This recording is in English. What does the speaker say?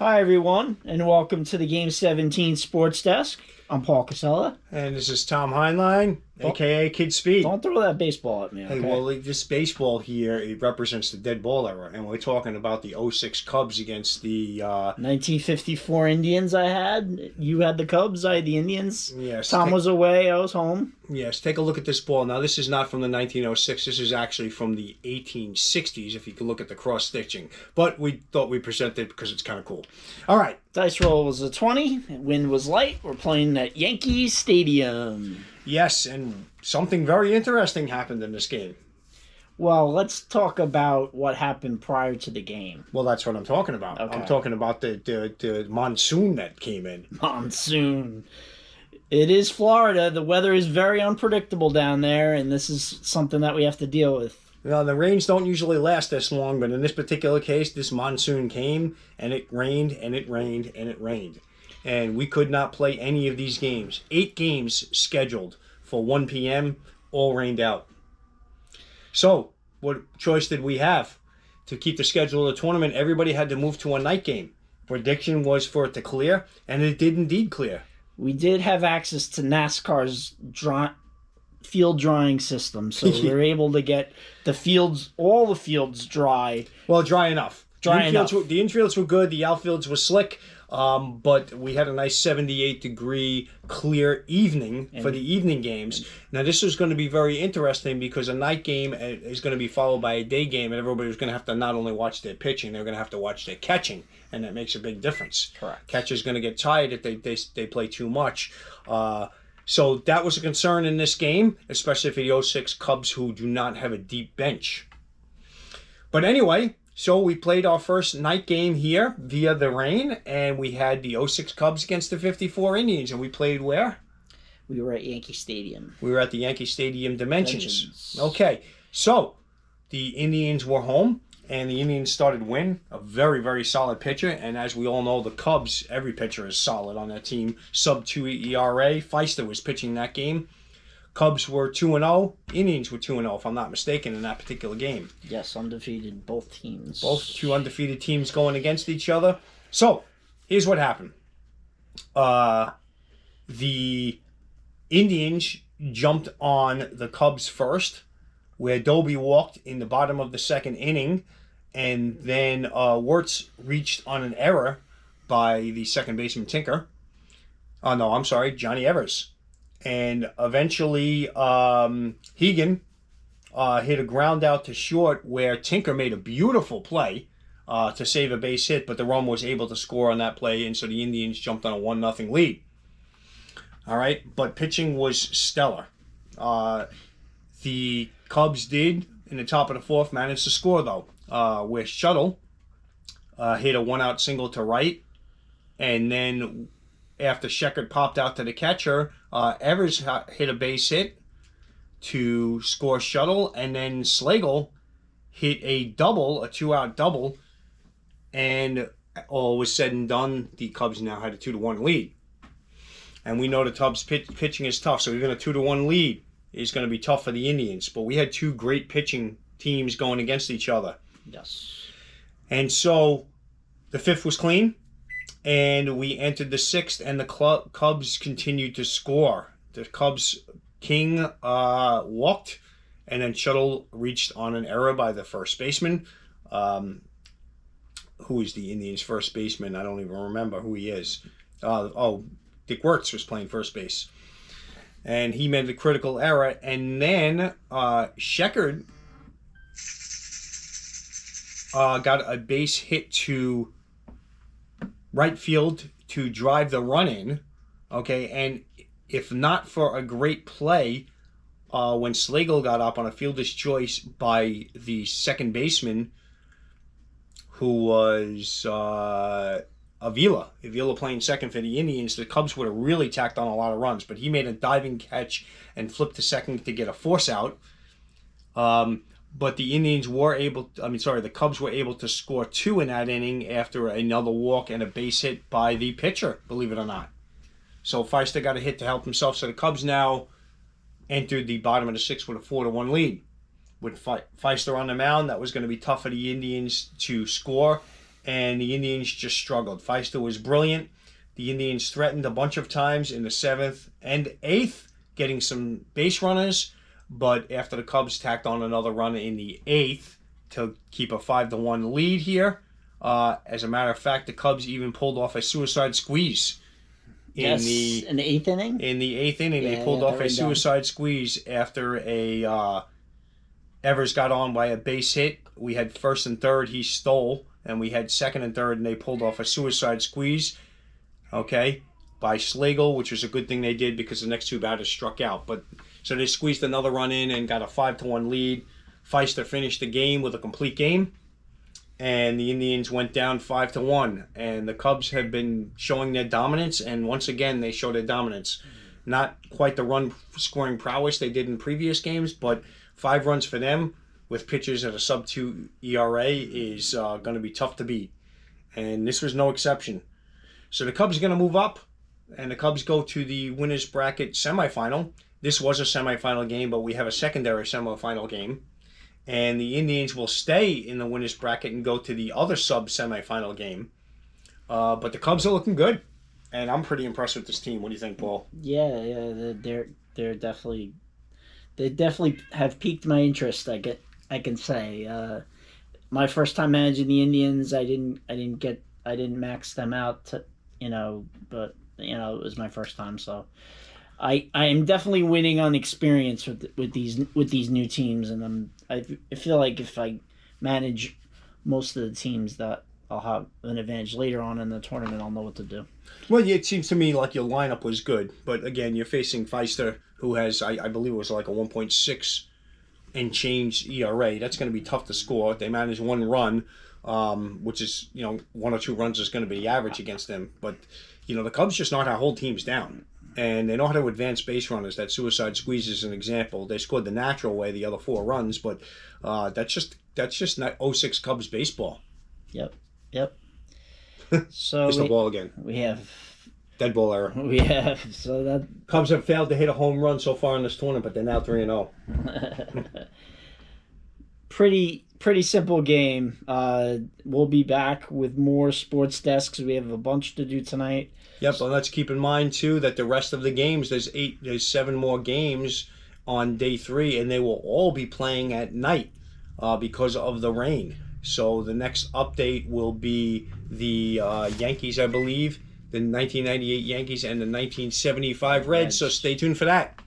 Hi, everyone, and welcome to the Game 17 Sports Desk. I'm Paul Casella. And this is Tom Heinlein, a.k.a. Kid Speed. Don't throw that baseball at me, okay? Hey, well, this baseball here, it represents the dead ball era, and we're talking about the '06 Cubs against the... 1954 Indians I had. You had the Cubs, I had the Indians. Yes. Tom was away, I was home. Yes, take a look at this ball. Now, this is not from the 1906. This is actually from the 1860s, if you can look at the cross-stitching. But we thought we'd present it because it's kind of cool. All right. Dice roll was a 20. Wind was light. We're playing at Yankee Stadium. Yes, and something very interesting happened in this game. Well, let's talk about what happened prior to the game. Well, that's what I'm talking about. Okay. I'm talking about the monsoon that came in. Monsoon. It is Florida. The weather is very unpredictable down there, and this is something that we have to deal with. Now, the rains don't usually last this long, but in this particular case, this monsoon came, and it rained, and it rained, and it rained. And we could not play any of these games. 8 games scheduled for 1 p.m., all rained out. So, what choice did we have? To keep the schedule of the tournament, everybody had to move to a night game. Prediction was for it to clear, and it did indeed clear. We did have access to NASCAR's field drying system, so we were able to get all the fields dry. Well, dry enough. The infields were good. The outfields were slick. But we had a nice 78-degree clear evening for the evening games. Now, this is going to be very interesting because a night game is going to be followed by a day game, and everybody's going to have to not only watch their pitching, they're going to have to watch their catching, and that makes a big difference. Correct. Catcher's going to get tired if they play too much. So that was a concern in this game, especially for the '06 Cubs, who do not have a deep bench. But anyway... So we played our first night game here via the rain, and we had the '06 Cubs against the '54 Indians, and we played where? We were at Yankee Stadium. We were at the Yankee Stadium Dimensions. Okay, so the Indians were home, and the Indians started win, a very, very solid pitcher, and as we all know, the Cubs, every pitcher is solid on that team, sub-2 ERA. Feister was pitching that game. Cubs were 2-0. Indians were 2-0, if I'm not mistaken, in that particular game. Yes, undefeated, both teams. Both two undefeated teams going against each other. So, here's what happened. The Indians jumped on the Cubs first, where Doby walked in the bottom of the second inning, and then Wirtz reached on an error by the second baseman Tinker. Johnny Evers. And eventually, Hegan hit a ground out to short where Tinker made a beautiful play to save a base hit, but the run was able to score on that play, and so the Indians jumped on a 1-0 lead. All right, but pitching was stellar. The Cubs did, in the top of the fourth, manage to score, though, where Shuttle hit a one-out single to right, and then after Sheckard popped out to the catcher, Evers hit a base hit to score Shuttle, and then Slagle hit a double, a 2-out double, and all was said and done, the Cubs now had a 2-1 lead. And we know the Cubs pitching is tough, so even a 2-1 lead is going to be tough for the Indians. But we had two great pitching teams going against each other. Yes. And so the fifth was clean. And we entered the sixth, and the Cubs continued to score. The Cubs' king walked, and then Shuttle reached on an error by the first baseman. Who is the Indians' first baseman? I don't even remember who he is. Dick Wirtz was playing first base. And he made the critical error, and then Sheckard got a base hit to right field to drive the run in, okay, and if not for a great play, when Slagle got up on a fielder's choice by the second baseman, who was Avila playing second for the Indians, the Cubs would have really tacked on a lot of runs, but he made a diving catch and flipped to second to get a force out. But the the Cubs were able to score 2 in that inning after another walk and a base hit by the pitcher, believe it or not. So Feister got a hit to help himself. So the Cubs now entered the bottom of the sixth with a 4-1 lead. With Feister on the mound, that was going to be tough for the Indians to score. and the Indians just struggled. Feister was brilliant. The Indians threatened a bunch of times in the 7th and 8th, getting some base runners, but after the Cubs tacked on another run in the 8th to keep a 5-1 lead here. As a matter of fact, the Cubs even pulled off a suicide squeeze in the 8th inning. In the 8th inning, they pulled off a suicide squeeze after Evers got on by a base hit. We had 1st and 3rd, he stole, and we had 2nd and 3rd, and they pulled off a suicide squeeze. Okay, by Schlegel, which was a good thing they did because the next 2 batters struck out. But so they squeezed another run in and got a 5-1 lead. Feister finished the game with a complete game, and the Indians went down 5-1. And the Cubs have been showing their dominance, and once again they show their dominance. Not quite the run scoring prowess they did in previous games, but 5 runs for them with pitchers at a sub-2 ERA is going to be tough to beat. And this was no exception. So the Cubs are going to move up, and the Cubs go to the winners bracket semifinal. This was a semifinal game, but we have a secondary semifinal game. And the Indians will stay in the winners bracket and go to the other sub-semifinal game. But the Cubs are looking good, and I'm pretty impressed with this team. What do you think, Paul? Yeah, they're definitely have piqued my interest. I can say. My first time managing the Indians, I didn't max them out to, but it was my first time, so I am definitely winning on experience with these new teams, and I feel like if I manage most of the teams that I'll have an advantage later on in the tournament. I'll know what to do. Well, it seems to me like your lineup was good, but again, you're facing Feister, who has I believe it was like a 1.6 and change ERA. That's going to be tough to score. They managed 1 run. Which is, 1 or 2 runs is going to be the average against them. But, the Cubs just know how to hold teams down. And they know how to advance base runners. That suicide squeeze is an example. They scored the natural way, the other 4 runs, but that's just not '06 Cubs baseball. Yep. So it's the ball again. We have dead ball error. We have so that Cubs have failed to hit a home run so far in this tournament, but they're now 3-0. Pretty simple game. We'll be back with more sports desks. We have a bunch to do tonight. Yep, but let's keep in mind too that the rest of the games, there's 7 more games on day 3, and they will all be playing at night because of the rain. So the next update will be the Yankees, I believe, the 1998 Yankees and the 1975 Reds. So stay tuned for that.